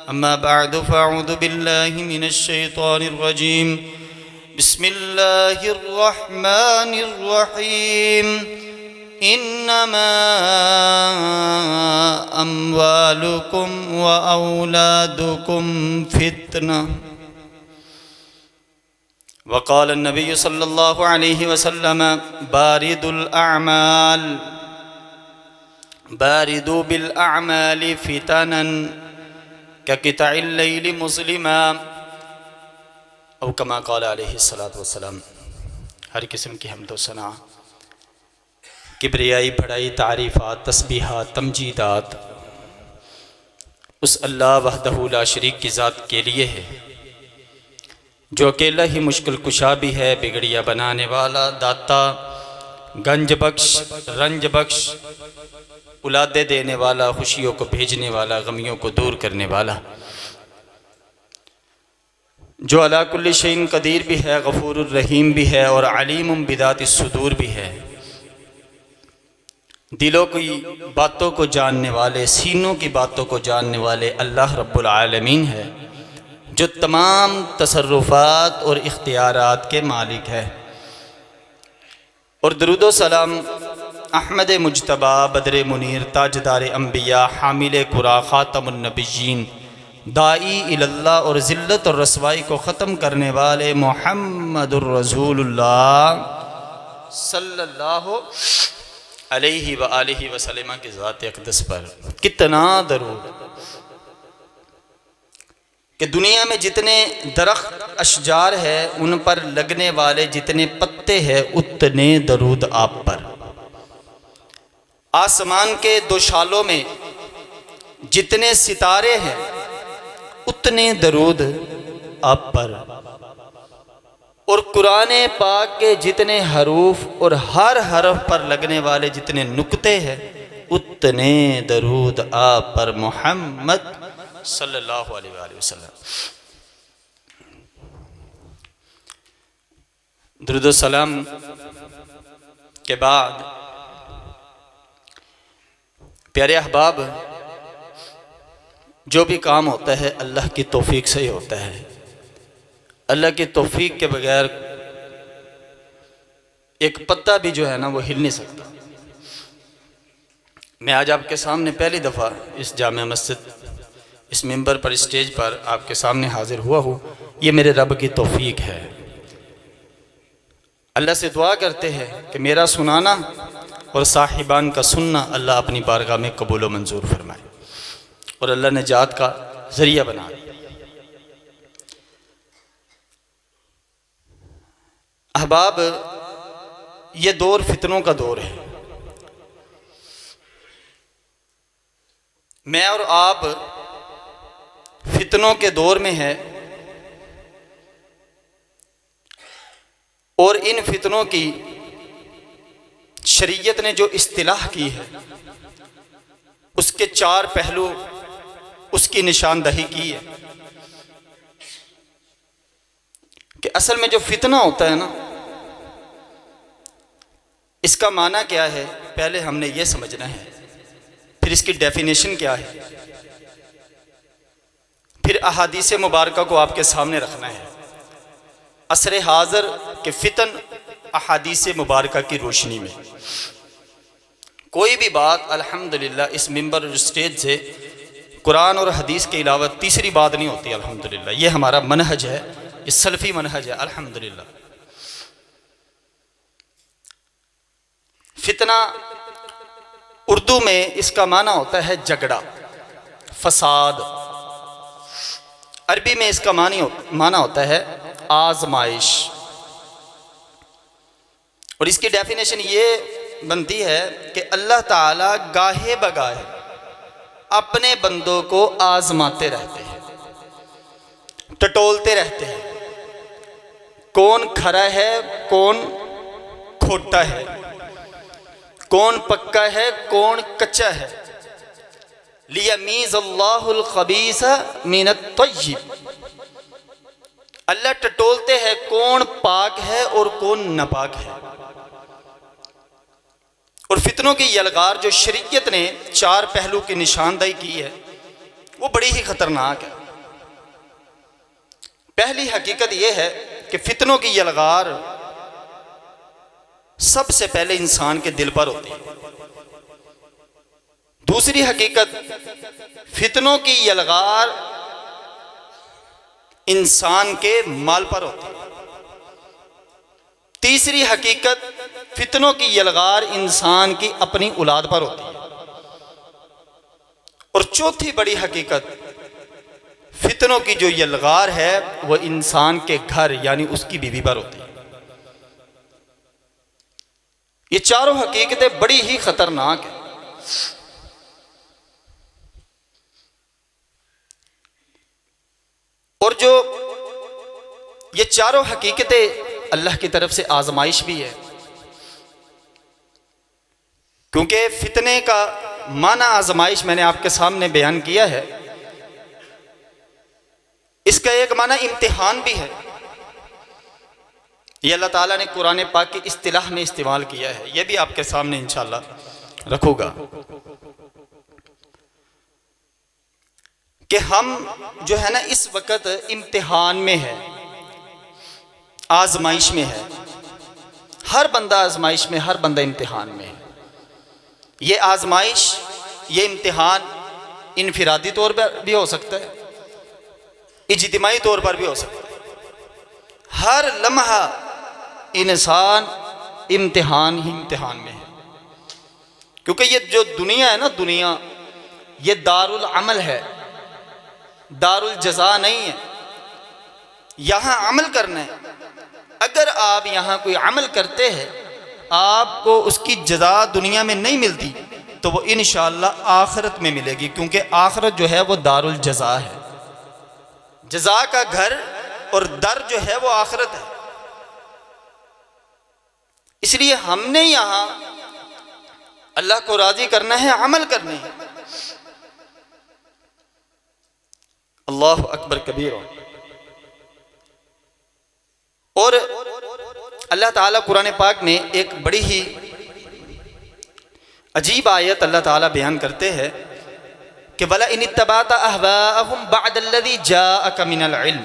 अम्मा बअदु फ़अऊज़ु बिल्लाहि मिनश्शैतानिर्रजीम बिस्मिल्लाहिर्रहमानिर्रहीम इन्नमा अम्वालुकुम व औलादुकुम फितना वक़ाल नबी सल्लल्लाहु अलैहि वसल्लम बारिदुल अअमाल बारिदु बिल अअमालि फितनन कक़िताइल लैलि मुज़लिमा औ कमा क़ाल अलैहिस्सलातु वस्सलाम। हर किस्म की हम्द व सना, किब्रियाई, बड़ाई, तारीफ़ात, तस्बीहात, तमजीदात उस अल्लाह वहदहु ला शरीक की ज़ात के लिए है जो अकेला ही मुश्किल कुशा भी है, बिगड़िया बनाने वाला, दाता, गंज बख्श, रंज बख्श, औलादे देने वाला, खुशियों को भेजने वाला, गमियों को दूर करने वाला, जो अला कुल्ली शैइन कदीर भी है, गफूरुर रहीम भी है और अलीमुम बिदातिस सुदूर भी है। दिलों की बातों को जानने वाले, सीनों की बातों को जानने वाले अल्लाह रब्बुल आलमीन है जो तमाम तसर्रुफ़ात और इख्तियारात के मालिक है। और दरूदो सलाम अहमद मुज्तबा, बदर मुनीर, ताजदार अंबिया, हामिल कुरा, ख़ातमुन नबिय्यीन, दाई इलल्लाह और ज़िल्लत और रसवाई को ख़त्म करने वाले मुहम्मदुर रसूलुल्लाह सल्लल्लाहु अलैहि व आलिहि वसल्लम की ज़ात अक़दस पर कितना दरूद कि दुनिया में जितने दरख्त अशजार है उन पर लगने वाले जितने पत्ते हैं उतने दरूद आप पर। आसमान के दो शालों में जितने सितारे हैं उतने दरूद आप पर। और कुरान पाक के जितने हरूफ और हर हरफ पर लगने वाले जितने नुक्ते हैं उतने दरूद आप पर मोहम्मद सल्लल्लाहु अलैहि वसल्लम। दुरूद व सलाम के बाद प्यारे अहबाब, जो भी काम होता है अल्लाह की तौफीक से ही होता है। अल्लाह की तौफीक के बगैर एक पत्ता भी जो है ना वो हिल नहीं सकता। मैं आज आपके सामने पहली दफ़ा इस जामे मस्जिद, इस मिंबर पर, स्टेज पर आपके सामने हाजिर हुआ हूँ। ये मेरे रब की तौफीक है। अल्लाह से दुआ करते हैं कि मेरा सुनाना और साहिबान का सुनना अल्लाह अपनी बारगाह में कबूल व मंजूर फरमाए और अल्लाह निजात का ज़रिया बना दे। अहबाब, ये दौर फितनों का दौर है। मैं और आप फितनों के दौर में है और इन फितनों की शरीयत ने जो इस्तिलाह की है उसके चार पहलू, उसकी निशानदही की है कि असल में जो फितना होता है ना इसका माना क्या है, पहले हमने ये समझना है। फिर इसकी डेफिनेशन क्या है, फिर अहादीस मुबारका को आपके सामने रखना है। असर हाज़र के फितन अहादीस मुबारका की रोशनी में कोई भी बात अल्हम्दुलिल्लाह इस मिंबर और स्टेज से कुरान और हदीस के अलावा तीसरी बात नहीं होती। अल्हम्दुलिल्लाह ये हमारा मनहज है, ये सल्फ़ी मनहज है। अल्हम्दुलिल्लाह फितना उर्दू में इसका माना होता है झगड़ा, फसाद। अरबी में इसका माना होता है आजमाइश। और इसकी डेफिनेशन ये बनती है कि अल्लाह ताला गाहे बगाहे अपने बंदों को आजमाते रहते हैं, टटोलते रहते हैं। कौन खरा है, कौन खोटा है, कौन पक्का है, कौन कच्चा है। लियमीज़ल्लाहुल ख़बीसा मिनत तय्यिब। अल्लाह टटोलते हैं कौन पाक है और कौन नापाक है। और फितनों की यलगार जो शरीयत ने चार पहलू की निशानदही की है वो बड़ी ही खतरनाक है। पहली हकीकत यह है कि फितनों की यलगार सबसे पहले इंसान के दिल पर होती है। दूसरी हकीकत, फितनों की यलगार इंसान के माल पर होती है। तीसरी हकीकत, फितनों की यलगार इंसान की अपनी औलाद पर होती है। और चौथी बड़ी हकीकत, फितनों की जो यलगार है वह इंसान के घर यानी उसकी बीवी पर होती है। ये चारों हकीकतें बड़ी ही खतरनाक हैं। और जो ये चारों हकीकतें अल्लाह की तरफ से आजमाइश भी है, क्योंकि फितने का माना आजमाइश मैंने आपके सामने बयान किया है। इसका एक माना इम्तिहान भी है। ये अल्लाह ताला ने कुरान पाक की इस्तिलाह में इस्तेमाल किया है। यह भी आपके सामने इंशाअल्लाह रखूंगा कि हम जो है ना इस वक्त इम्तिहान में है, आजमाइश में है। हर बंदा आजमाइश में, हर बंदा इम्तिहान में है। ये आजमाइश, ये इम्तिहान इनफिरादी तौर पर भी हो सकता है, इज्तिमाई तौर पर भी हो सकता है। हर लम्हा इंसान इम्तिहान ही इम्तिहान में है, क्योंकि ये जो दुनिया है ना, दुनिया ये दारुल अमल है, दारुल जज़ा नहीं है। यहाँ अमल करना है। अगर आप यहाँ कोई अमल करते हैं, आपको उसकी जज़ा दुनिया में नहीं मिलती तो वो इंशाअल्लाह आखिरत में मिलेगी, क्योंकि आखिरत जो है वो दारुल जज़ा है। जज़ा का घर और दर जो है वो आखिरत है। इसलिए हमने यहाँ अल्लाह को राज़ी करना है, अमल करने हैं। अल्लाह अकबर कबीर। और अल्लाह ताला कुरान पाक में एक बड़ी ही अजीब आयत अल्लाह ताला बयान करते हैं कि वला इन इत्तबाता अहवाअहुम बअदल्लज़ी जाअका मिनल इल्म।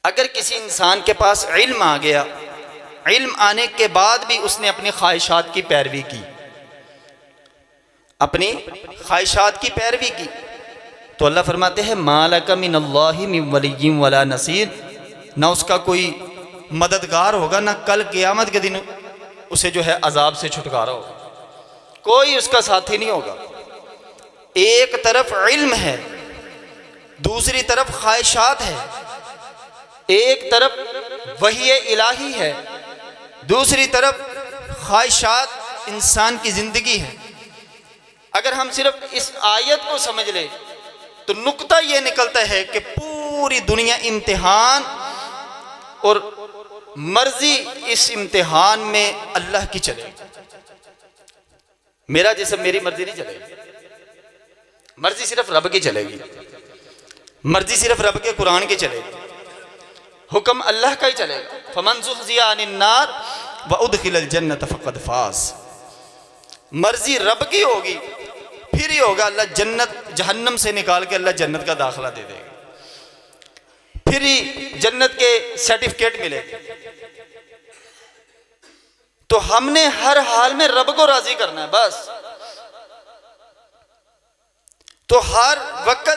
अगर किसी इंसान के पास इल्म आ गया, इल्म आने के बाद भी उसने अपनी ख्वाहिशात की पैरवी की, अपनी ख्वाहिशात की पैरवी की, तो अल्लाह फरमाते हैं मालका मिनल्लाहि मिन वलिय्यिन वला नसीर। ना उसका कोई मददगार होगा, ना कल क़यामत के दिन उसे जो है अजाब से छुटकारा होगा, कोई उसका साथी नहीं होगा। एक तरफ इल्म है, दूसरी तरफ ख्वाहिशात है। एक तरफ वही इलाही है, दूसरी तरफ ख्वाहिशात इंसान की ज़िंदगी है। अगर हम सिर्फ इस आयत को समझ ले तो नुक्ता ये निकलता है कि पूरी दुनिया इम्तिहान और मर्जी इस इम्तिहान में अल्लाह की चलेगी। मेरा जिस्म मेरी मर्जी नहीं चलेगी, मर्जी सिर्फ रब की चलेगी, मर्जी सिर्फ रब के कुरान की चलेगी, हुक्म अल्लाह का ही चलेगा। फमन ज़ुहज़िया अनिन नार व उदखिलल जन्नत फ़क़द फ़ाज़। मर्जी रब की होगी, फिर ही होगा अल्लाह जन्नत, जहन्नम से निकाल के अल्लाह जन्नत का दाखिला दे देगा, फिर ही जन्नत के सर्टिफिकेट मिलेगा। तो हमने हर हाल में रब को राजी करना है बस। तो हर वक्त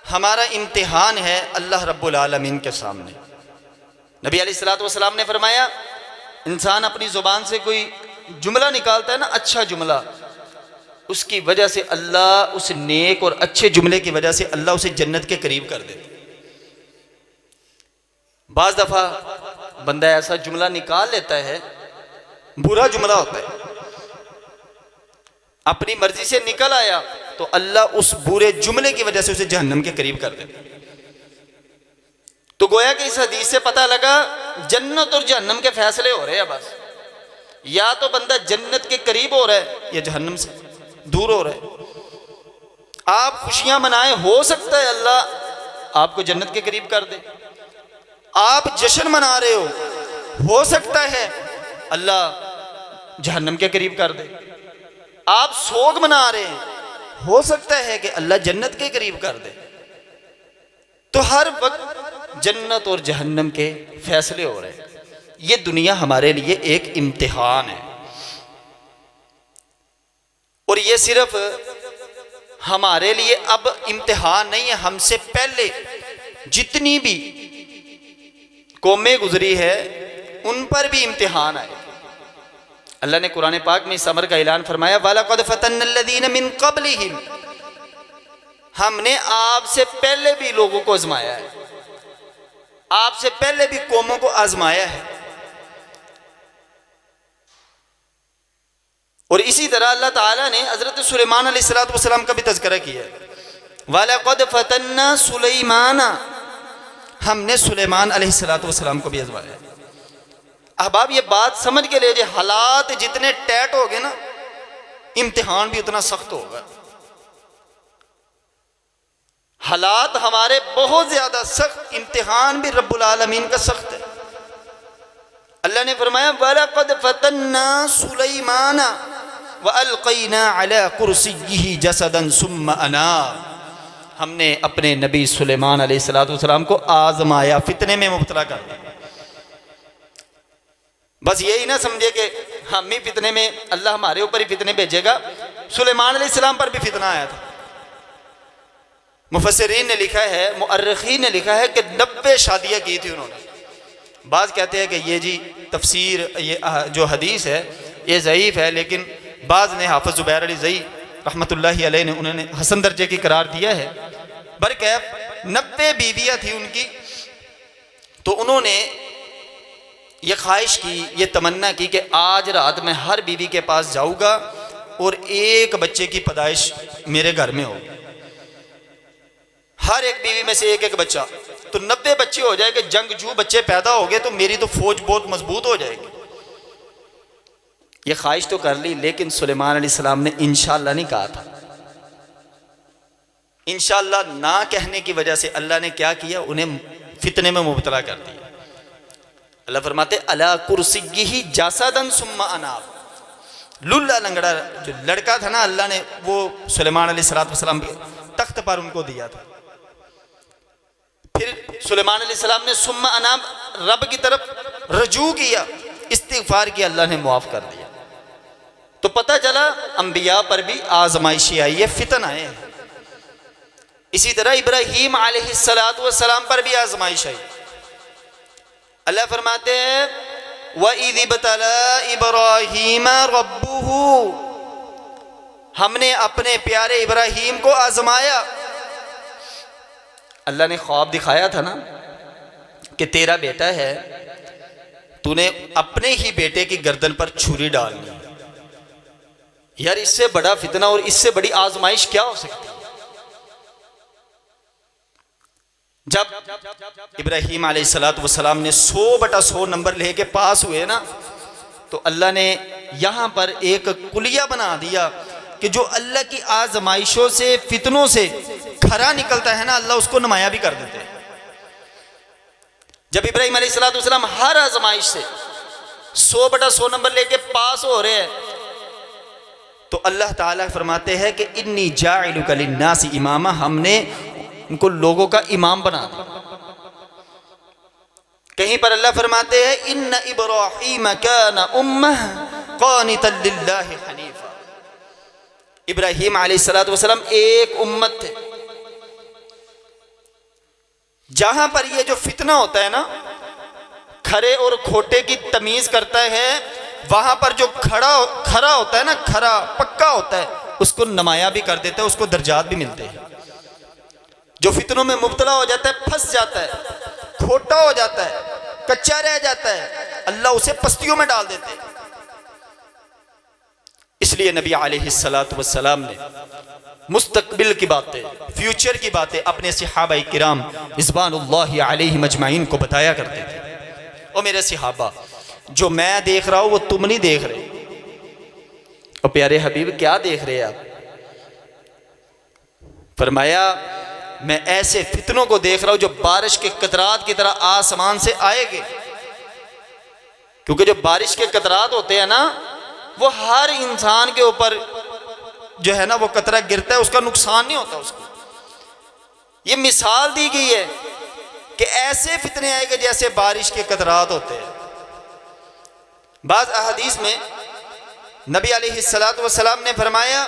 हमारा इम्तिहान है अल्लाह रब्बुल आलमीन के सामने। नबी अलैहिस्सलातु वस्सलाम ने फरमाया, इंसान अपनी ज़ुबान से कोई जुमला निकालता है ना, अच्छा जुमला, उसकी वजह से अल्लाह, उस नेक और अच्छे जुमले की वजह से अल्लाह उसे जन्नत के करीब कर देता। बाज़ दफ़ा बंदा ऐसा जुमला निकाल लेता है, बुरा जुमला होता है, अपनी मर्जी से निकल आया तो अल्लाह उस बुरे जुमले की वजह से उसे जहन्नम के करीब कर देता। तो गोया कि इस हदीस से पता लगा जन्नत और जहन्नम के फैसले हो रहे हैं बस। या तो बंदा जन्नत के करीब हो रहा है या जहन्नम से दूर हो रहा है। आप खुशियां मनाए, हो सकता है अल्लाह आपको जन्नत के करीब कर दे। आप जश्न मना रहे हो सकता है अल्लाह जहन्नम के करीब कर दे। आप सोग मना रहे हैं, हो सकता है कि अल्लाह जन्नत के करीब कर दे। तो हर वक्त जन्नत और जहन्नम के फैसले हो रहे हैं। ये दुनिया हमारे लिए एक इम्तिहान है, और ये सिर्फ हमारे लिए अब इम्तिहान नहीं है, हमसे पहले जितनी भी कौमें गुजरी है उन पर भी इम्तिहान आए। अल्लाह ने कुरान पाक में इस अमर का ऐलान फरमाया, वलक़द फ़तन्नल्लज़ीन मिन क़ब्लिहिम, हमने आपसे पहले भी लोगों को आजमाया है, आपसे पहले भी कौमों को आजमाया है। और इसी तरह अल्लाह ताला ने हज़रत सुलेमान अलैहिस्सलाम का भी तज़किरा किया है, वलक़द फ़तन्ना सुलैमाना, हमने सुलेमान अलैहिस्सलाम को भी आजमाया है। अहबाब ये बात समझ के लिए, हालात जितने टैट हो गए ना, इम्तिहान भी उतना सख्त होगा। हालात हमारे बहुत ज्यादा सख्त, इम्तिहान भी रब्बुल आलमीन का सख्त है। अल्लाह ने फरमाया, वलक़द फ़तन्ना सुलैमाना व अलक़ैना अला कुर्सिय्यिहि जसदन सुम्मा अनाब, हमने अपने नबी सुलेमान अलैहिस्सलाम को आजमाया, फितने में मुब्तला कर दिया। बस यही ना समझे कि हम ही फितने में, अल्लाह हमारे ऊपर ही फितने भेजेगा। सुलेमान अलैहिस्सलाम पर भी फितना आया था। मुफस्सिरीन ने लिखा है, मुअर्रिखीन ने लिखा है कि 90 शादियां की थी उन्होंने। बाज़ कहते हैं कि ये जी तफसीर, ये जो हदीस है ये ज़ईफ़ है, लेकिन बाज़ ने, हाफ़िज़ ज़ुबैर अली ज़ई रहमतुल्लाहि अलैह ने उन्होंने हसन दर्जे की करार दिया है। बरकैफ 90 बीवियाँ थी उनकी। तो उन्होंने ये ख्वाहिश की, ये तमन्ना की कि आज रात मैं हर बीवी के पास जाऊँगा और एक बच्चे की पैदाइश मेरे घर में हो, हर एक बीवी में से एक एक बच्चा, तो 90 बच्चे हो जाएंगे, जंगजू बच्चे पैदा हो गए तो मेरी तो फौज बहुत मजबूत हो जाएगी। ये ख्वाहिश तो कर ली, लेकिन सुलेमान अलैहिस्सलाम ने इंशाअल्लाह नहीं कहा था। इंशाअल्लाह ना कहने की वजह से अल्लाह ने क्या किया, उन्हें फितने में मुब्तला कर दिया। अल्लाह फरमाते, अला कुर्सिय्यिहि जसदन सुम्मा अनाब, लुल्ला लंगड़ा जो लड़का था ना, अल्लाह ने वो सुलेमान अलैहिस्सलाम के तख्त पर उनको दिया था। फिर सुलेमान अलैहिस्सलाम ने सुम्मा अनाब रब की तरफ रजू किया, इस्तिग़फ़ार किया, अल्लाह ने मुआफ़ कर दिया। तो पता चला अंबिया पर भी आजमाइशी आई है, फितन आए हैं। इसी तरह इब्राहीम अलैहिस्सलाम पर भी आजमाइश आई। अल्लाह फरमाते हैं, वइज़ इब्तला इब्राहीम रब्बुहु, हमने अपने प्यारे इब्राहीम को आजमाया। अल्लाह ने ख्वाब दिखाया था ना कि तेरा बेटा है, तूने अपने ही बेटे की गर्दन पर छुरी डालनी। यार इससे बड़ा फितना और इससे बड़ी आजमाइश क्या हो सकती है। जब इब्राहीम अलैहिस्सलाम ने 100/100 नंबर लेके पास हुए ना, तो अल्लाह ने यहाँ पर एक कुलिया बना दिया कि जो अल्लाह की आजमाइशों से, फितनों से खरा निकलता है ना, अल्लाह उसको नुमाया भी कर देते हैं। जब इब्राहीम अलैहिस्सलाम हर आजमाइश से 100/100 नंबर लेके पास हो रहे हैं, तो अल्लाह ताला फरमाते हैं कि इन्नी जाइलुका लिन्नासी इमामा, हमने उनको लोगों का इमाम बना दिया। कहीं पर अल्लाह फरमाते हैं, इन्ना इब्राहीम काना उम्मह क़ानितन लिल्लाहि हनीफा, इब्राहीम अलैहिस्सलाम एक उम्मत थे। जहां पर ये जो फितना होता है ना, खरे और खोटे की तमीज करता है, वहां पर जो खरा होता है ना, खरा पक्का होता है, उसको नुमाया भी कर देता है, उसको दर्जात भी मिलते हैं। जो फितनों में मुब्तला हो जाता है, फंस जाता है, खोटा हो जाता है, कच्चा रह जाता है, अल्लाह उसे पस्तियों में डाल देते हैं। इसलिए नबी अलैहिस्सलाम ने मुस्तकबिल की बातें, फ्यूचर की बातें अपने सहाबा किराम रिज़वानुल्लाहि अलैहिम अजमाइन को बताया करते थे। और मेरे सहाबा, जो मैं देख रहा हूं वो तुम नहीं देख रहे। और प्यारे हबीब क्या देख रहे हैं आप? फरमाया, मैं ऐसे फितनों को देख रहा हूं जो बारिश के कतरात की तरह आसमान से आएंगे। क्योंकि जो बारिश के कतरात होते हैं ना, वो हर इंसान के ऊपर जो है ना वो कतरा गिरता है, उसका नुकसान नहीं होता उसको, ये मिसाल दी गई है कि ऐसे फितने आएंगे जैसे बारिश के कतरात होते हैं। बाज़ अहदीस में नबी अलैहिस्सलातु वस्सलाम ने फरमाया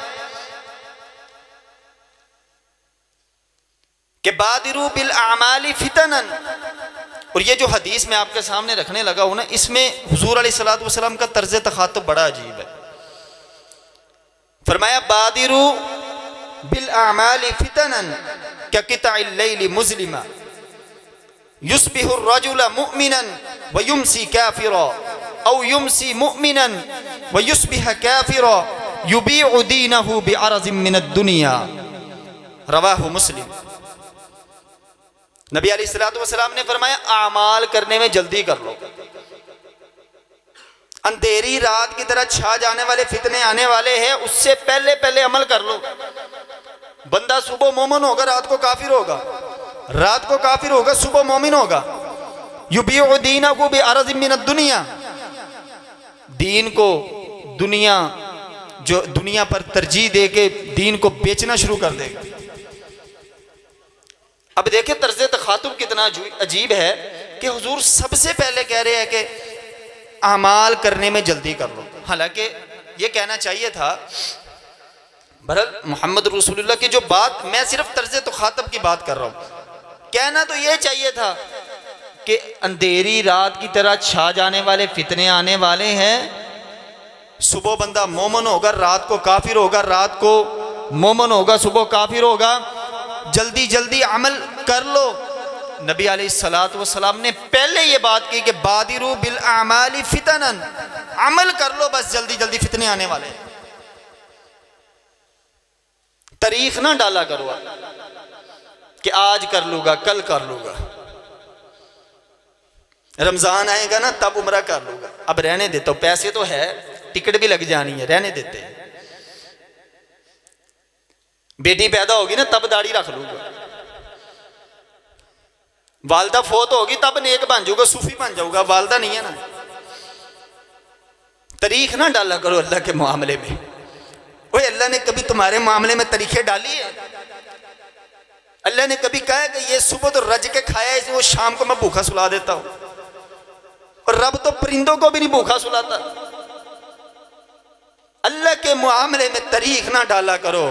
कि बादिरू बिल आमाली फितनन, और ये जो हदीस में आपके सामने रखने लगा हूं ना, इसमें हुजूर अलैहिस्सलातु वस्सलाम का तर्ज तखातुब बड़ा अजीब है। फरमाया बादिरू बिल आमाली फितनन क्या किताइल लैली मुज़लिमा युस्बिहु रजुला मुमिनन व युमसी काफिरा औ युमसी मुमिनन व युस्बिह काफिरा युबीउ दीनहु बिअरज़िम मिनद दुनिया, रवाहु मुस्लिम। नबी अलैहिस्सलातु वस्सलाम ने फरमाया आमाल करने में जल्दी कर लो, अंधेरी रात की तरह छा जाने वाले फितने आने वाले हैं, उससे पहले पहले अमल कर लो। बंदा सुबह मोमिन होगा, रात को काफिर होगा, रात को काफिर होगा, सुबह मोमिन होगा। युबीउ दीनहु बिअरज़िम मिनद दुनिया, दीन को दुनिया जो दुनिया पर तरजीह दे के दीन को बेचना शुरू कर देगा। अब देखें तर्ज तखातुब कितना अजीब है कि हुजूर सबसे पहले कह रहे हैं कि अमाल करने में जल्दी कर लो। हालांकि ये कहना चाहिए था, बहरहाल मोहम्मद रसूलुल्लाह की जो बात, मैं सिर्फ तर्ज तखातुब की बात कर रहा हूँ, कहना तो ये चाहिए था कि अंधेरी रात की तरह छा जाने वाले फितने आने वाले हैं, सुबह बंदा मोमिन होगा, रात को काफिर होगा, रात को मोमिन होगा, सुबह काफिर होगा, जल्दी जल्दी अमल कर लो। नबी अलैहिस्सलातु वस्सलाम ने पहले ये बात की कि बादिरू बिल आमाली फितनन, अमल कर लो, बस जल्दी जल्दी फितने आने वाले। तारीख ना डाला करो कि आज कर लूंगा, कल कर लूंगा, रमजान आएगा ना तब उम्रा कर लूंगा, अब रहने देता हूं, पैसे तो है, टिकट भी लग जानी है, रहने देते हैं। बेटी पैदा होगी ना तब दाढ़ी रख लूंगा, वालदा फोत होगी तब नेक बन जाऊंगा, सूफी बन जाऊंगा, वालदा नहीं है ना। तारीख ना डाला करो अल्लाह के मामले में। ओए अल्लाह ने कभी तुम्हारे मामले में तरीखे डाली है? अल्लाह ने कभी कहा है कि ये सुबह तो रज के खाया है, वो शाम को मैं भूखा सुला देता हूं? और रब तो परिंदों को भी नहीं भूखा सुलाता। अल्लाह के मामले में तारीख ना डाला करो।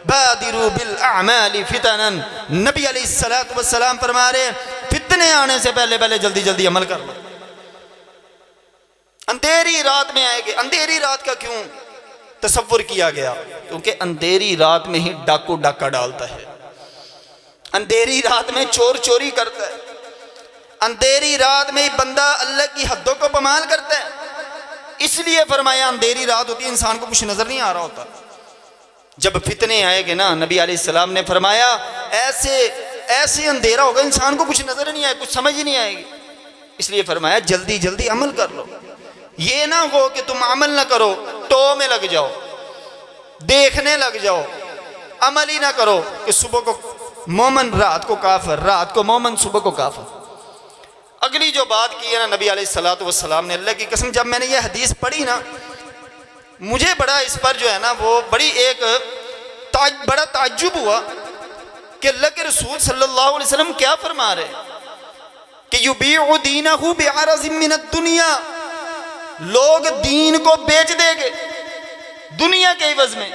बादिरू बिल अमाली फितनन, नबी अलैहिस्सलातु वस्सलाम फरमा रहे फितने आने से पहले पहले जल्दी जल्दी अमल कर लो। अंधेरी रात में आएंगे। अंधेरी रात का क्यों तसव्वुर किया गया? क्योंकि अंधेरी रात में ही डाकू डाका डालता है, अंधेरी रात में चोर चोरी करता है, अंधेरी रात में ही बंदा अल्लाह की हदों को पमाल करता है। इसलिए फरमाया अंधेरी रात होती है, इंसान को कुछ नजर नहीं आ रहा होता। जब फितने आएंगे ना, नबी अलैहिस्सलाम ने फरमाया ऐसे ऐसे अंधेरा होगा, इंसान को कुछ नजर नहीं आएगा, कुछ समझ ही नहीं आएगी। इसलिए फरमाया जल्दी जल्दी अमल कर लो। ये ना हो कि तुम अमल ना करो, टो में लग जाओ, देखने लग जाओ, अमल ही ना करो कि सुबह को मोमन रात को काफिर, रात को मोमन सुबह को काफिर। अगली जो बात की है ना नबी अलैहिस्सलातु वस्सलाम ने, अल्लाह की कसम जब मैंने ये हदीस पढ़ी ना, मुझे बड़ा इस पर जो है ना वो बड़ी एक बड़ा ताज्जुब हुआ कि अल्लाह के रसूल सल्लल्लाहु अलैहि वसल्लम क्या फरमा रहे कि युबीउ दीनहु बिअरज़िम मिनद दुनिया, लोग दीन को बेच देंगे दुनिया के एवज में।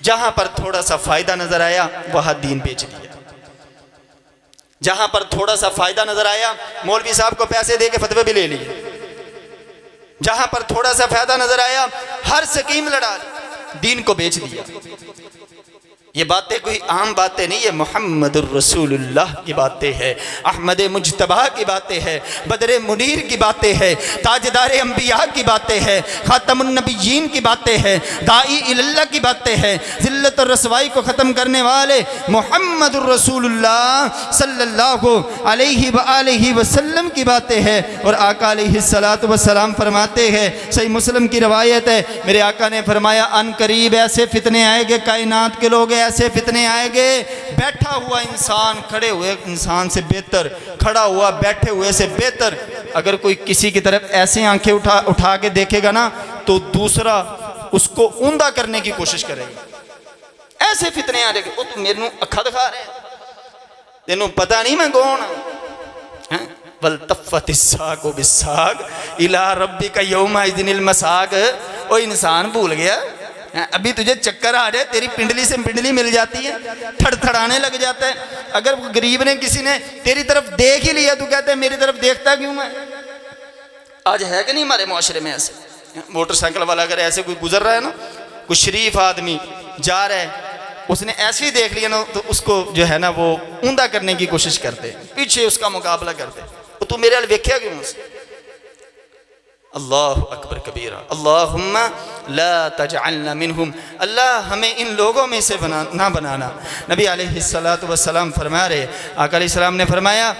जहां पर थोड़ा सा फायदा नजर आया वहां दीन बेच दिया, जहां पर थोड़ा सा फायदा नजर आया मौलवी साहब को पैसे दे के फतवे भी ले लिए, जहां पर थोड़ा सा फायदा नजर आया हर स्कीम लड़ा ली, दीन को बेच दिया। ये बातें कोई आम बातें नहीं, ये मोहम्मदुर रसूलुल्लाह की बातें हैं, अहमद मुज्तबा की बातें हैं, बदर मुनीर की बातें हैं, ताजदार अंबिया की बातें हैं, खातमुन नबिय्यीन की बातें हैं, दाई इल्लल्लाह की बातें हैं, जिल्लत और रसवाई को ख़त्म करने वाले मोहम्मदुर रसूलुल्लाह सल्लल्लाहु अलैहि वआलिहि वसल्लम की बातें हैं। और आका अलैहिस्सलातु वस्सलाम फरमाते हैं, सही मुस्लिम की रवायत है, मेरे आका ने फरमाया अन करीब ऐसे फितने आएंगे, कायनात के लोग ऐसे फितने आएंगे, बैठा हुआ इंसान खड़े हुए इंसान से बेहतर, खड़ा हुआ बैठे हुए से बेहतर। अगर कोई किसी की तरफ ऐसे आंखें उठा के देखेगा ना तो दूसरा उसको ऊंधा करने की कोशिश करेगा। ऐसे फितने आ जाएंगे, वो तो मेरे अखा दिखा रहे हैं, तेनों पता नहीं मैं कौन है? वल तफ़्फ़ति साक़ु बिस्साक़ इला रब्बिका यौमइज़िनिल मसाक़। ओ इंसान भूल गया, अभी तुझे चक्कर आ जाए, तेरी पिंडली से पिंडली मिल जाती है, थड़थड़ाने लग जाता है। अगर गरीब ने किसी ने तेरी तरफ देख ही लिया, तू कहता है मेरी तरफ देखता क्यों मैं? आज है कि नहीं हमारे मुआशरे में ऐसे? मोटरसाइकिल वाला अगर ऐसे कोई गुजर रहा है ना, कोई शरीफ आदमी जा रहा है, उसने ऐसे ही देख लिया ना, तो उसको जो है ना वो ऊंधा करने की कोशिश करते, पीछे उसका मुकाबला करते, तो तू मेरे हाल वेख्या क्यों? अल्लाह अकबर कबीरा। अल्लाहुम्मा ला तजअलना मिनहुम, अल्लाह हमें इन लोगों में से ना बनाना। नबी अलैहिस्सलातु वस्सलाम फरमा रहे, आका अलैहिस्सलाम ने फरमाया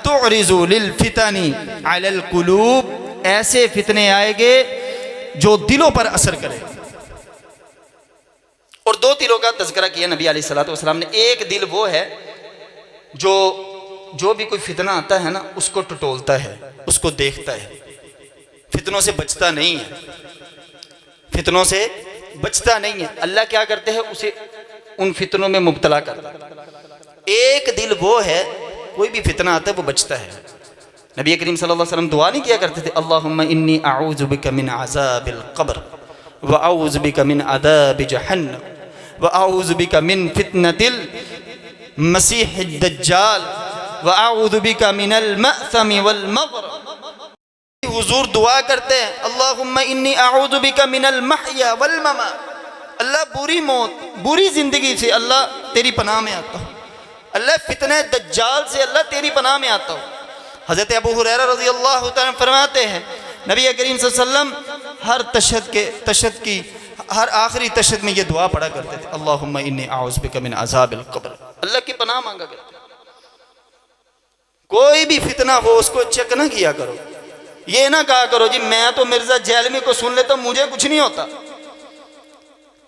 तुअरिज़ु लिल फितनी अलल कुलूब, ऐसे फितने आएंगे जो दिलों पर असर करे। और दो दिलों का तज़किरा किया नबी अलैहिस्सलातु वस्सलाम ने। एक दिल वो है जो भी कोई फितना आता है ना, उसको टटोलता है, उसको देखता है, फितनों से बचता नहीं है, फितनों से बचता नहीं है। अल्लाह क्या करते हैं, उसे उन फितनों में मुब्तला करता। एक दिल वो है, कोई भी फितना आता है वो बचता है। नबी करीम सल्लल्लाहु अलैहि वसल्लम दुआ नहीं किया करते थे, अल्लाहुम्मा इन्नी अऊज़ु बिका मिन अज़ाबिल क़ब्र व अऊज़ु बिका मिन अज़ाबि जहन्नम व अऊज़ु बिका मिन फितनतिल मसीहिद दज्जाल व अऊज़ु बिका मिनल मअसमी वल मग़रम। हुजूर दुआ करते हैं, अल्लाहुम्मा इन्नी अऊज़ु बिका मिनल महया वल ममात, अल्लाह बुरी मौत, बुरी जिंदगी से अल्लाह तेरी पनाह में आता हूँ। अल्लाह फितने दज्जाल से अल्लाह तेरी पनाह में आता हूँ। हज़रत अबू हुरैरा रज़ी अल्लाह तआला फरमाते हैं, नबी करीम सल्लल्लाहु अलैहि वसल्लम हर तशहद की हर आखिरी तशहद में ये दुआ पढ़ा करते थे, अल्लाहुम्मा इन्नी अऊज़ु बिका मिन अज़ाबिल क़ब्र, अल्लाह की पनाह मांगा करते। कोई भी फितना हो उसको चेक ना किया करो, ये ना कहा करो जी मैं तो मिर्जा जैलमी को सुन लेता मुझे कुछ नहीं होता,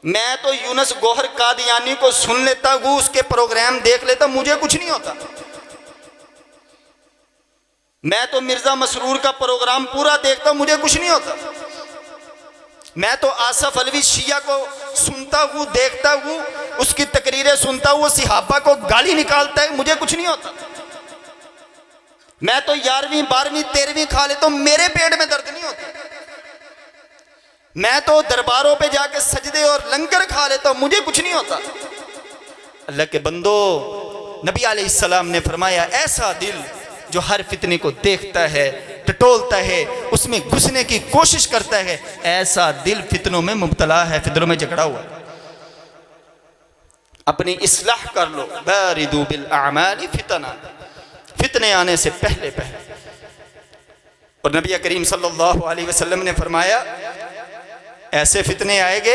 मैं तो यूनुस गौहर कादियानी को सुन लेता हूँ, उसके प्रोग्राम देख लेता मुझे कुछ नहीं होता, मैं तो मिर्जा मसरूर का प्रोग्राम पूरा देखता हूँ मुझे कुछ नहीं होता, मैं तो आसफ अलवी शिया को सुनता हूँ देखता हूँ, उसकी तकरीरें सुनता हूँ, वो सिहाबा को गाली निकालता है मुझे कुछ नहीं होता, मैं तो 11वीं 12वीं 13वीं खा लेता हूँ मेरे पेट में दर्द नहीं होता, मैं तो दरबारों पे जाके सजदे और लंगर खा लेता हूँ मुझे कुछ नहीं होता। अल्लाह के बंदो, नबी अलैहिस्सलाम ने फरमाया ऐसा दिल जो हर फितने को देखता है, टटोलता है, उसमें घुसने की कोशिश करता है, ऐसा दिल फितनों में मुब्तला है, फितनों में जकड़ा हुआ। अपनी इस्लाह कर लो, बारिदू बिल अमाली फितना, फितने आने से पहले पहले। और नबी करीम सल्लल्लाहु अलैहि वसल्लम ने फरमाया ऐसे फितने आएंगे,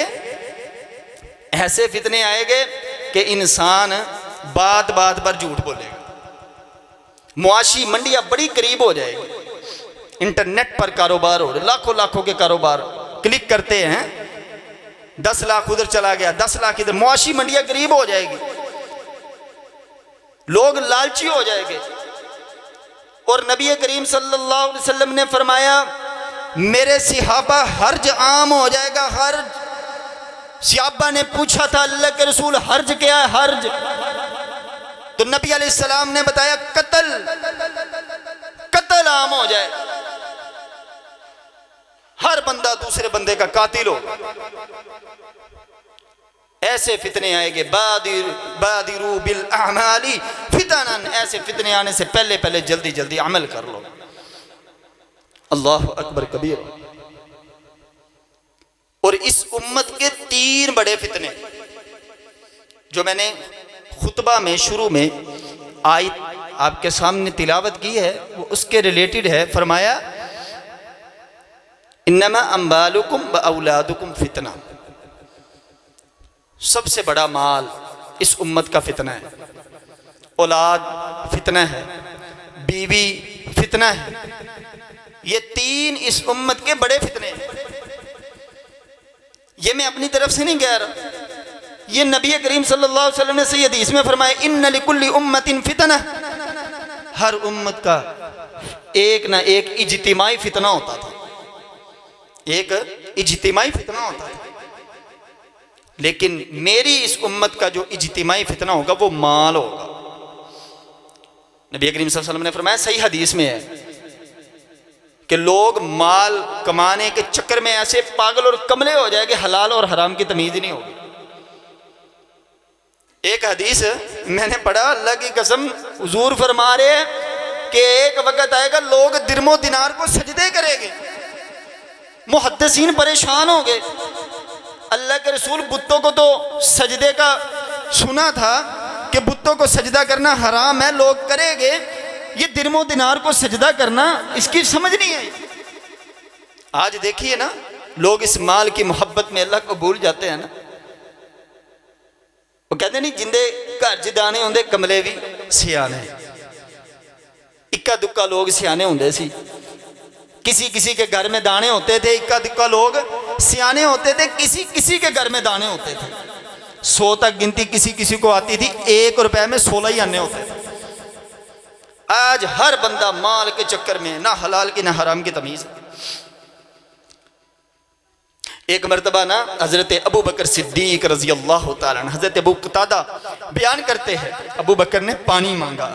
ऐसे फितने आएंगे कि इंसान बात बात पर झूठ बोलेगा, मुआशी मंडियां बड़ी करीब हो जाएगी, इंटरनेट पर कारोबार हो रहे, लाखों लाखों के कारोबार क्लिक करते हैं, 10 लाख उधर चला गया, 10 लाख इधर, मुआशी मंडियां करीब हो जाएगी, लोग लालची हो जाएंगे। और नबी करीम सल्लल्लाहु अलैहि वसल्लम ने फरमाया मेरे सिहाबा हर्ज आम हो जाएगा, हर्ज। सिहाबा ने पूछा था अल्लाह के रसूल हर्ज क्या है, हर्ज? तो नबी अलैहिस्सलाम ने बताया कत्ल, कत्ल आम हो जाए, हर बंदा दूसरे बंदे का कातिल हो। ऐसे फितने आएंगे, बादिरू बिल अमाली फितनन, ऐसे फितने आने से पहले पहले जल्दी जल्दी अमल कर लो। अल्लाह अकबर कबीर। और इस उम्मत के 3 बड़े फितने जो मैंने खुतबा में शुरू में आयत आपके सामने तिलावत की है, वो उसके रिलेटेड है। फरमाया इन्नमा अम्बालुकुम व औलादुकुम फितना, सबसे बड़ा माल इस उम्मत का फितना है, औलाद फितना है, बीवी फितना है, ये 3 इस उम्मत के बड़े फितने हैं। ये मैं अपनी तरफ से नहीं कह रहा, ये नबी करीम सल्लल्लाहु अलैहि वसल्लम ने सही हदीस में फरमाया इन्ना लिकुल्ली उम्मतिन फितना, हर उम्मत का एक ना एक इज्तिमाई फितना होता था, एक इज्तिमाई फितना होता था। लेकिन मेरी इस उम्मत का जो इज्तिमाई फितना होगा वो माल होगा, नबी करीम सल्लल्लाहु अलैहि वसल्लम ने फरमाया, सही हदीस में है कि लोग माल कमाने के चक्कर में ऐसे पागल और कमले हो जाएंगे, हलाल और हराम की तमीज़ ही नहीं होगी। एक हदीस मैंने पढ़ा, अल्लाह की कसम, हुजूर फरमा रहे हैं कि एक वक्त आएगा लोग दिरमो दिनार को सजदे करेंगे। मुहद्दिसीन परेशान हो गए, अल्लाह के रसूल बुतों को तो सजदे का सुना था कि बुतों को सजदा करना हराम है, लोग करेंगे, ये दिरमो दिनार को सजदा करना इसकी समझ नहीं है। आज देखिए ना, लोग इस माल की मोहब्बत में अल्लाह को भूल जाते हैं ना। वो कहते नहीं, जिंदे घर च दाने होंदे कमले भी सियाने। इक्का दुक्का लोग सियाने होंदे सी, किसी किसी के घर में दाने होते थे, इक्का दुक्का लोग सियाने होते थे, किसी किसी के घर में दाने होते थे। 100 तक गिनती किसी किसी को आती थी, 1 रुपए में 16 ही आने होते थे। आज हर बंदा माल के चक्कर में ना हलाल की ना हराम की तमीज़। एक मरतबा ना हज़रत अबू बकर सिद्दीक रज़ी अल्लाह तआला अन्हु, हज़रत अबू कतादा बयान करते हैं, अबू बकर ने पानी मांगा।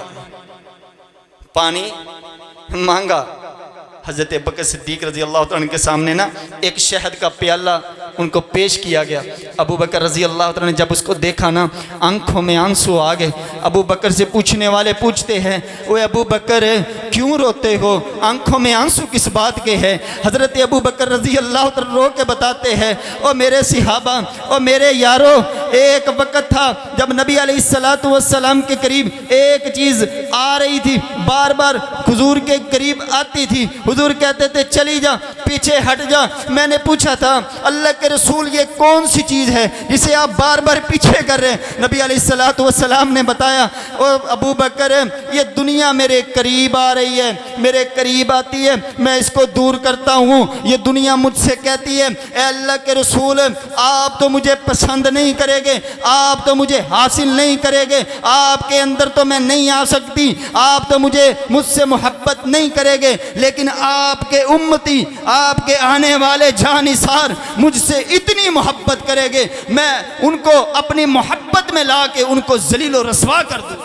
हज़रत अबू बकर सिद्दीक रज़ी अल्लाह तआला अन्हु के सामने ना एक शहद का प्याला उनको पेश किया गया। अबू बकर रज़ी अल्लाह तआला ने जब उसको देखा ना, आंखों में आंसू आ गए। अबू बकर से पूछने वाले पूछते हैं, वो अबू बकर क्यों रोते हो, आंखों में आंसू किस बात के हैं? हज़रत अबू बकर रज़ी अल्लाह तआला रो के बताते हैं, ओ मेरे सिहाबा, ओ मेरे यारो, एक वक़्त था जब नबी अलैहिस्सलातु वस्सलाम के करीब एक चीज़ आ रही थी, बार बार हुजूर के करीब आती थी। हुजूर कहते थे चली जा, पीछे हट जा। मैंने पूछा था, अल्लाह के रसूल ये कौन सी चीज़ है जिसे आप बार बार पीछे कर रहे हैं? नबी अलैहिस्सलातु वस्सलाम ने बताया, ओ अबू बकर, ये दुनिया मेरे करीब आ रही है, मेरे करीब आती है, मैं इसको दूर करता हूँ। ये दुनिया मुझसे कहती है, ए अल्लाह के रसूल, आप तो मुझे पसंद नहीं करेंगे, आप तो मुझे हासिल नहीं करेंगे, आपके अंदर तो मैं नहीं आ सकती, आप तो मुझसे मोहब्बत नहीं करेंगे, लेकिन आपके उम्मती, आपके आने वाले जानिसार मुझसे इतनी मोहब्बत करेंगे, मैं उनको अपनी मोहब्बत में ला के उनको जलील और रस्वा कर दूँ।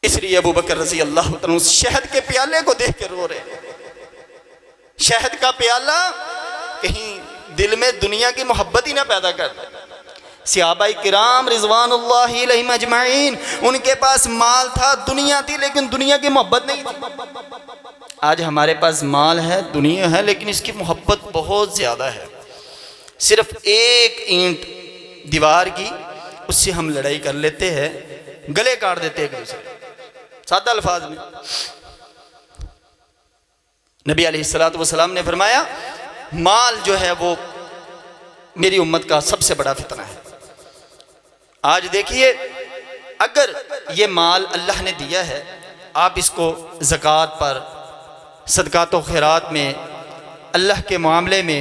इसलिए अबू बकर रज़ी अल्लाह तआला उस शहद के प्याले को देख के रो रहे हैं। शहद का प्याला कहीं दिल में दुनिया की मोहब्बत ही ना पैदा कर दे। सहाबाए किराम रिज़वानुल्लाहि अलैहिम अजमाइन, उनके पास माल था, दुनिया थी, लेकिन दुनिया की मोहब्बत नहीं थी। आज हमारे पास माल है, दुनिया है, लेकिन इसकी मोहब्बत बहुत ज़्यादा है। सिर्फ एक ईंट दीवार की, उससे हम लड़ाई कर लेते हैं, गले काट देते एक दूसरे। सादा अल्फाज में नबी अलैहिस्सलातु वस्सलाम ने फरमाया, माल जो है वो मेरी उम्मत का सबसे बड़ा फितना है। आज देखिए, अगर ये माल अल्लाह ने दिया है, आप इसको ज़कात पर, सदक़ात व खैरात में, अल्लाह के मामले में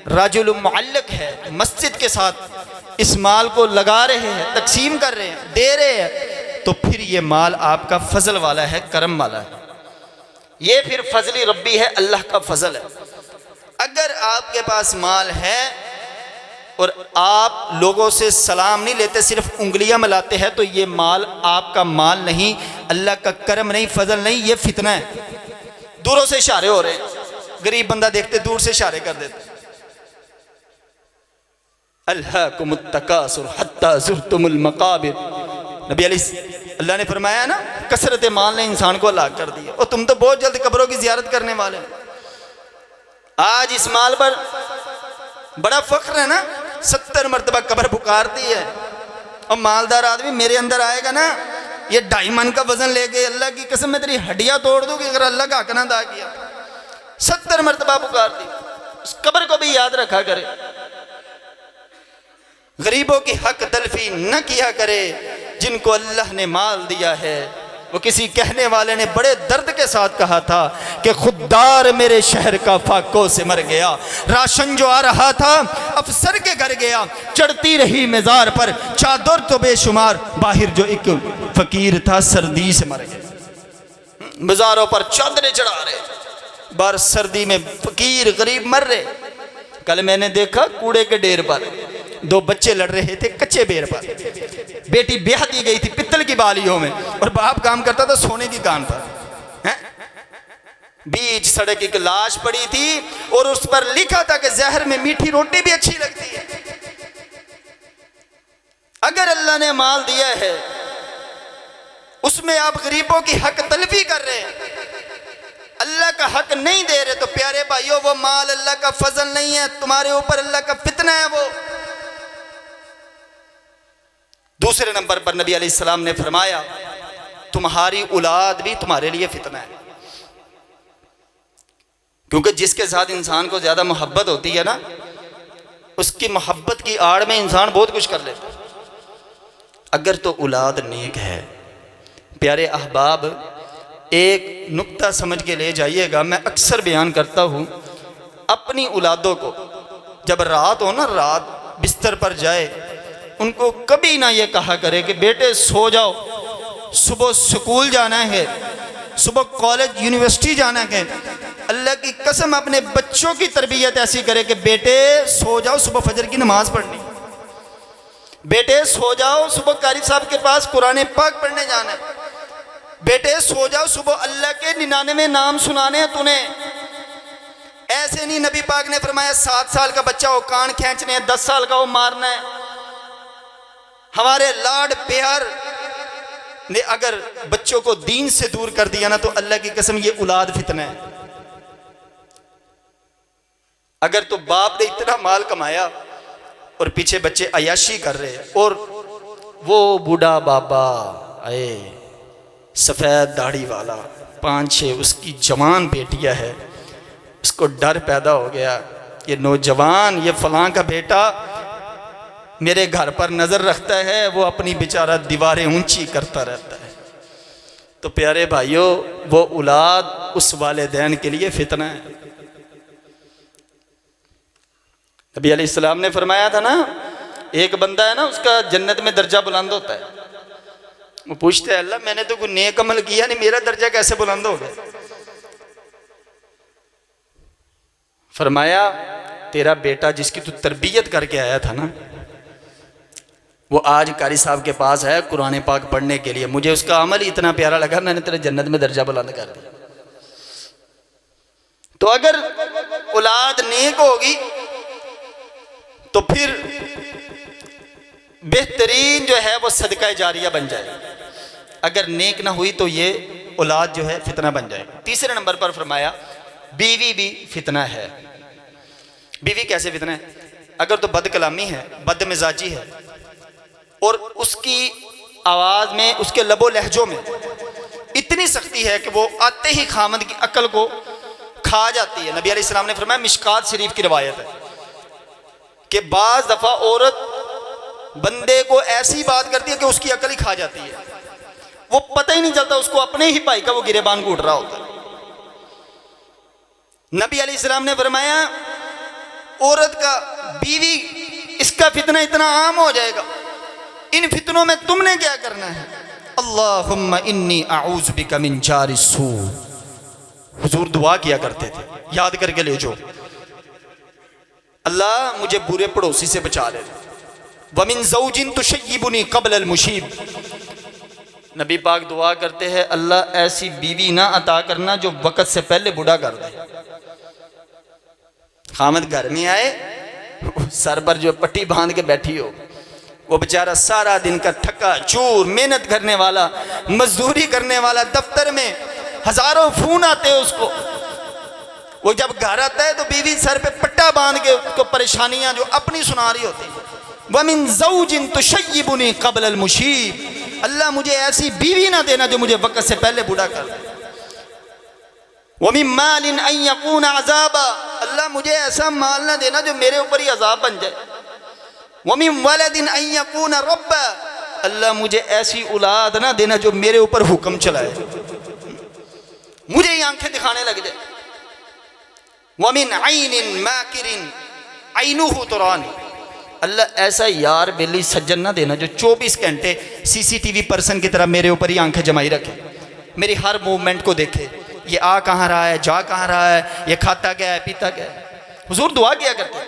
राजुल मुअल्लक है, मस्जिद के साथ इस माल को लगा रहे हैं, तकसीम कर रहे हैं, दे रहे हैं, तो फिर ये माल आपका फजल वाला है, करम वाला है। ये फिर फजली रब्बी है, अल्लाह का फजल है। अगर आपके पास माल है और आप लोगों से सलाम नहीं लेते, सिर्फ उंगलियां मिलाते हैं, तो ये माल आपका माल नहीं, अल्लाह का करम नहीं, फजल नहीं, ये फितना है। दूरों से इशारे हो रहे हैं, गरीब बंदा देखते दूर से इशारे कर देते। अल्हाकुमुत तकासुर हत्ता ज़ुरतुमुल मकाबिर, नबी अल्लाह ने फरमाया ना, कसरत माल ने इंसान को हलाक कर दिया, और तुम तो बहुत जल्द कब्रों की जियारत करने वाले। आज इस माल पर बड़ा फख्र है ना, 70 मरतबा कब्र पुकारती है, और मालदार आदमी मेरे अंदर आएगा ना, ये डायमंड का वजन लेके, अल्लाह की कसम में तेरी हड्डियां तोड़ दूंगी अगर अल्लाह का हक ना अदा किया। 70 मरतबा पुकारती, उस कब्र को भी याद रखा करे। गरीबों की हक तलफी न किया करे, जिनको अल्लाह ने माल दिया है। वो किसी कहने वाले ने बड़े दर्द के साथ कहा था कि खुददार मेरे शहर का फाकों से मर गया, राशन जो आ रहा था अफसर के घर गया, चढ़ती रही मेज़ार पर चादर तो बेशुमार, बाहर जो एक फकीर था सर्दी से मर गया। मेज़ारों पर चादरें चढ़ा रहे, बाहर सर्दी में फकीर गरीब मर रहे। कल मैंने देखा कूड़े के ढेर पर दो बच्चे लड़ रहे थे कच्चे बेर पर। बेटी ब्याह दी गई थी पित्तल की बालियों में और बाप काम करता था सोने की कान पर। हैं? बीच सड़क एक लाश पड़ी थी और उस पर लिखा था कि जहर में मीठी रोटी भी अच्छी लगती है। अगर अल्लाह ने माल दिया है उसमें आप गरीबों की हक तलफी कर रहे हैं, अल्लाह का हक नहीं दे रहे, तो प्यारे भाइयों वो माल अल्लाह का फजल नहीं है, तुम्हारे ऊपर अल्लाह का फितना है वो। दूसरे नंबर पर नबी अलैहिस्सलाम ने फरमाया तुम्हारी औलाद भी तुम्हारे लिए फितना है, क्योंकि जिसके साथ इंसान को ज्यादा मोहब्बत होती है ना, उसकी मोहब्बत की आड़ में इंसान बहुत कुछ कर लेता है। अगर तो औलाद नेक है, प्यारे अहबाब एक नुक्ता समझ के ले जाइएगा, मैं अक्सर बयान करता हूँ, अपनी औलादों को जब रात हो ना, रात बिस्तर पर जाए, उनको कभी ना ये कहा करे कि बेटे सो जाओ, सुबह स्कूल जाना है, सुबह कॉलेज यूनिवर्सिटी जाना है। अल्लाह की कसम अपने बच्चों की तरबियत ऐसी करे कि बेटे सो जाओ, सुबह फजर की नमाज पढ़नी, बेटे सो जाओ, सुबह कारी साहब के पास कुरान पाक पढ़ने जाना है, बेटे सो जाओ, सुबह अल्लाह के 99 नाम सुनाने हैं तूने। ऐसे नहीं, नबी पाक ने फरमाया 7 साल का बच्चा हो कान खींचने हैं, 10 साल का हो मारना है। हमारे लाड प्यार ने अगर बच्चों को दीन से दूर कर दिया ना, तो अल्लाह की कसम ये औलाद फितना है। अगर तो बाप ने इतना माल कमाया और पीछे बच्चे अयाशी कर रहे हैं, और वो बूढ़ा बाबा आए सफ़ेद दाढ़ी वाला 5-6 उसकी जवान बेटियां है, उसको डर पैदा हो गया, ये नौजवान ये फलां का बेटा मेरे घर पर नज़र रखता है, वो अपनी बेचारा दीवारें ऊंची करता रहता है। तो प्यारे भाइयों वो औलाद उस वालिदैन के लिए फितना है। नबी अलैहिस्सलाम ने फरमाया था ना, एक बंदा है ना, उसका जन्नत में दर्जा बुलंद होता है। वो पूछते हैं अल्लाह मैंने तो कोई नेक अमल किया नहीं, मेरा दर्जा कैसे बुलंद हो गया? फरमाया तेरा बेटा जिसकी तू तरबियत करके आया था ना, वो आज कारी साहब के पास है कुरान पाक पढ़ने के लिए, मुझे उसका अमल ही इतना प्यारा लगा, मैंने तेरे जन्नत में दर्जा बुलंद कर दिया। तो अगर औलाद नेक होगी तो फिर बेहतरीन जो है वो सदका जारिया बन जाए, अगर नेक ना हुई तो ये औलाद जो है फितना बन जाएगी। तीसरे नंबर पर फरमाया बीवी भी फितना है। बीवी कैसे फितना है? अगर तो बदकलामी है, बदमिजाजी है, और उसकी आवाज़ में, उसके लबो लहजों में इतनी सख्ती है कि वो आते ही खामद की अकल को खा जाती है। नबी अलैहिस्सलाम ने फरमाया, मिशकात शरीफ की रिवायत है कि बाज़ दफ़ा औरत बंदे को ऐसी बात करती है कि उसकी अकल ही खा जाती है, वो पता ही नहीं चलता उसको अपने ही भाई का वो गिरेबान घूट रहा होता है। नबी अलैहिस्सलाम ने फरमाया औरत का, बीवी, इसका फितना इतना आम हो जाएगा, इन फितनों में तुमने क्या करना है? अल्लाहुम्मा इन्नी अऊज़ु बिका मिन जारि सू। हुजूर दुआ किया करते थे, याद करके ले जो, अल्लाह मुझे बुरे पड़ोसी से बचा ले। वमिन ज़ौजिन तुशय्यिबुनी क़ब्ल अल मुशीब। नबी पाक दुआ करते हैं, अल्लाह ऐसी बीवी ना अता करना जो वक़्त से पहले बूढ़ा कर दे। खामद घर में आए, सर पर जो पट्टी बांध के बैठी हो, वो बेचारा सारा दिन का थका चूर मेहनत करने वाला, मजदूरी करने वाला, दफ्तर में हजारों फोन आते हैं उसको, वो जब घर आता है तो बीवी सर पे पट्टा बांध के उसको परेशानियां जो अपनी सुना रही होती है। वमिन ज़ौजिन तुशय्यिबुनी क़ब्ल अल मुशीब। अल्लाह मुझे ऐसी बीवी ना देना जो मुझे वक़्त से पहले बूढ़ा कर दे। वमिन मालिन अन यकून अज़ाबा। अल्लाह मुझे ऐसा माल ना देना जो मेरे ऊपर ही अज़ाब बन जाए। वमिन वलदिन अन यकून रब्बा। अल्लाह मुझे ऐसी औलाद ना देना जो मेरे ऊपर हुक्म चलाए, मुझे ही आंखें दिखाने लग जाए। वमिन ऐनिन माकिरिन ऐनुहु तुरानी। अल्लाह ऐसा यार बेली सज्जन ना देना जो 24 घंटे CCTV पर्सन की तरह मेरे ऊपर ही आंखें जमाई रखे, मेरी हर मूवमेंट को देखे, ये आ कहाँ रहा है, जा कहाँ रहा है, ये खाता क्या है, पीता क्या है। हुजूर दुआ किया करते।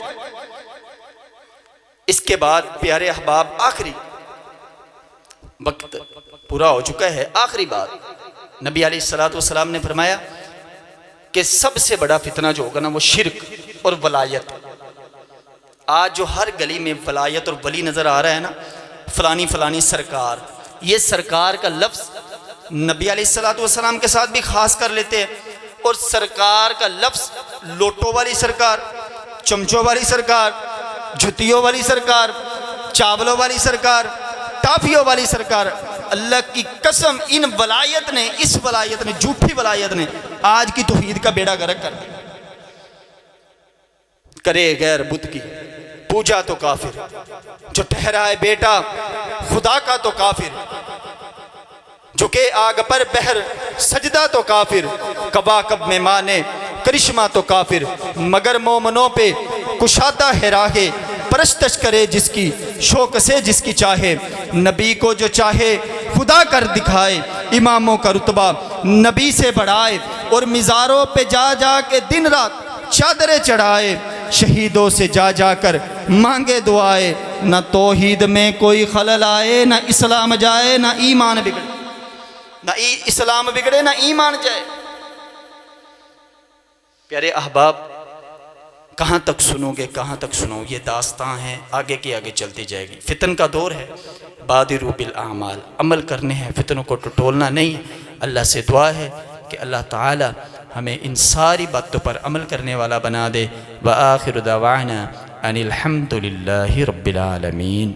इसके बाद प्यारे अहबाब, आखिरी वक्त पूरा हो चुका है, आखिरी बात नबी अलैहिस्सलाम ने फरमाया कि सबसे बड़ा फितना जो होगा ना वो शिरक और वलायत। आज जो हर गली में वलायत और वली नज़र आ रहा है ना, फलानी फलानी सरकार, ये सरकार का लफ्ज़ नबी अलैहिस्सलाम के साथ भी खास कर लेते हैं, और सरकार का लफ्ज़ लोटो वाली सरकार, चमचों वाली सरकार, जुतियों वाली सरकार, चावलों वाली सरकार, टाफियों वाली सरकार। अल्लाह की कसम, इन वलायत ने, इस वलायत ने, झूठी वलायत ने आज की तौहीद का बेड़ा गर्क कर दिया। करे गैर बुत की पूजा तो काफिर, जो ठहराए बेटा खुदा का तो काफिर, झुके आग पर बहर सजदा तो काफिर, कबा कब में माने करिश्मा तो काफिर, मगर मोमनों पे कुशादा है राहे, परस्तश करे जिसकी शौक से जिसकी चाहे, नबी को जो चाहे खुदा कर दिखाए, इमामों का रुतबा नबी से बढ़ाए, और मिज़ारों पे जा जा के दिन रात चादरें चढ़ाए, शहीदों से जा जाकर मांगे दुआए, न तौहीद में कोई खलल आए, न इस्लाम जाए, न ईमान बिगड़े, न इस्लाम बिगड़े, न ईमान जाए। प्यारे अहबाब, कहाँ तक सुनोगे, कहाँ तक सुनोगे, ये दास्तां है, आगे की आगे चलती जाएगी। फितन का दौर है, बादिरू बिल आमाल, अमल करने हैं, फितनों को टटोलना नहीं। अल्लाह से दुआ है कि अल्लाह ताला हमें इन सारी बातों पर अमल करने वाला बना दे। व आखिर दावाना अनिल हम्दुलिल्लाहि रब्बिल आलमीन।